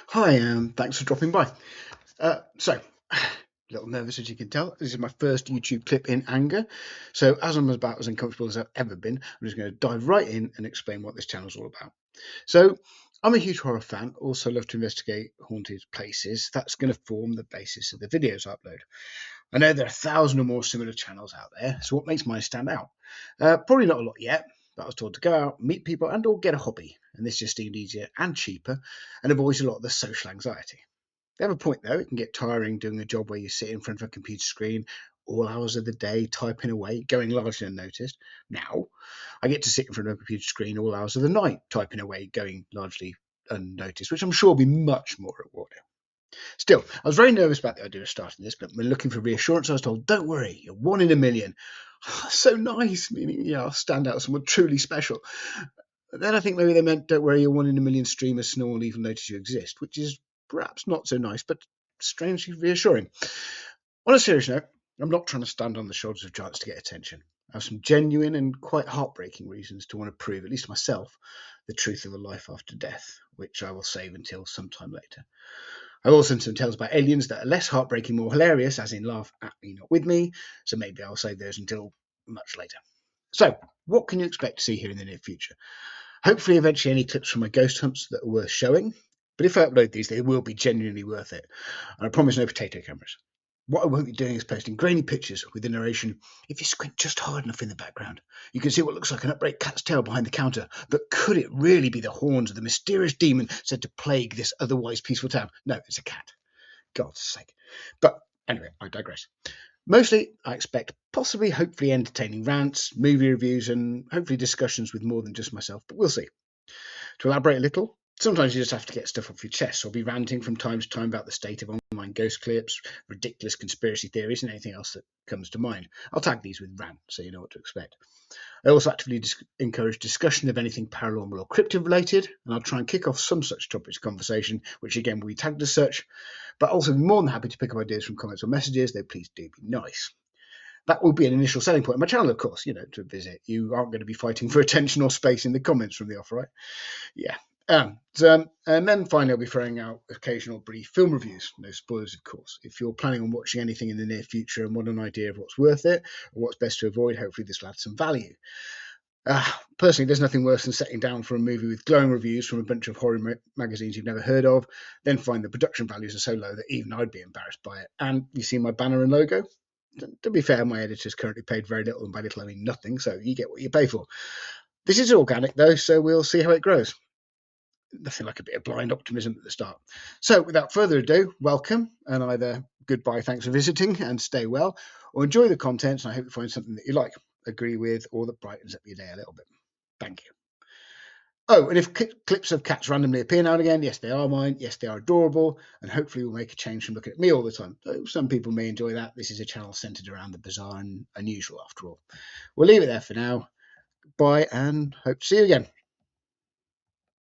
Hi, thanks for dropping by. A little nervous as you can tell. This is my first YouTube clip in anger. So, as I'm about as uncomfortable as I've ever been, I'm just going to dive right in and explain what this channel is all about. So, I'm a huge horror fan, also love to investigate haunted places. That's going to form the basis of the videos I upload. I know there are 1,000 or more similar channels out there, so what makes mine stand out? Probably not a lot yet, but I was told to go out, meet people, and or get a hobby. And this just seemed easier and cheaper and avoids a lot of the social anxiety. They have a point though, it can get tiring doing a job where you sit in front of a computer screen all hours of the day, typing away, going largely unnoticed. Now, I get to sit in front of a computer screen all hours of the night, typing away, going largely unnoticed, which I'm sure will be much more rewarding. Still, I was very nervous about the idea of starting this, but when looking for reassurance, I was told, don't worry, you're one in a million. So nice, meaning, I'll stand out as someone truly special. But then I think maybe they meant, don't worry, you're one in a million streamers, so no one will even notice you exist, which is perhaps not so nice, but strangely reassuring. On a serious note, I'm not trying to stand on the shoulders of giants to get attention. I have some genuine and quite heartbreaking reasons to want to prove, at least myself, the truth of a life after death, which I will save until sometime later. I've also seen some tales about aliens that are less heartbreaking, more hilarious, as in laugh at me, not with me, so maybe I'll save those until much later. So, what can you expect to see here in the near future? Hopefully, eventually, any clips from my ghost hunts that are worth showing. But if I upload these, they will be genuinely worth it. And I promise no potato cameras. What I won't be doing is posting grainy pictures with the narration, if you squint just hard enough in the background, you can see what looks like an upright cat's tail behind the counter. But could it really be the horns of the mysterious demon said to plague this otherwise peaceful town? No, it's a cat. God's sake. But anyway, I digress. Mostly, I expect possibly, hopefully entertaining rants, movie reviews, and hopefully discussions with more than just myself, but we'll see. To elaborate a little, sometimes you just have to get stuff off your chest. So I'll be ranting from time to time about the state of online ghost clips, ridiculous conspiracy theories, and anything else that comes to mind. I'll tag these with rant so you know what to expect. I also actively encourage discussion of anything paranormal or cryptid related, and I'll try and kick off some such topics of conversation, which again will be tagged as such, but also be more than happy to pick up ideas from comments or messages, though please do be nice. That will be an initial selling point of my channel, of course, to visit. You aren't going to be fighting for attention or space in the comments from the off, right? Yeah. And then finally, I'll be throwing out occasional brief film reviews. No spoilers, of course. If you're planning on watching anything in the near future and want an idea of what's worth it or what's best to avoid, hopefully this will add some value. Personally, there's nothing worse than sitting down for a movie with glowing reviews from a bunch of horror magazines you've never heard of, then find the production values are so low that even I'd be embarrassed by it. And you see my banner and logo? To be fair, my editor's currently paid very little, and by little I mean nothing, so you get what you pay for. This is organic, though, so we'll see how it grows. Nothing like a bit of blind optimism at the start. So, without further ado, welcome, and either goodbye, thanks for visiting, and stay well, or enjoy the content, and I hope you find something that you like, agree with, or that brightens up your day a little bit. Thank you. Oh, and if clips of cats randomly appear now and again, yes, they are mine. Yes, they are adorable, and hopefully will make a change from looking at me all the time. Though some people may enjoy that. This is a channel centered around the bizarre and unusual, after all. We'll leave it there for now. Bye, and hope to see you again.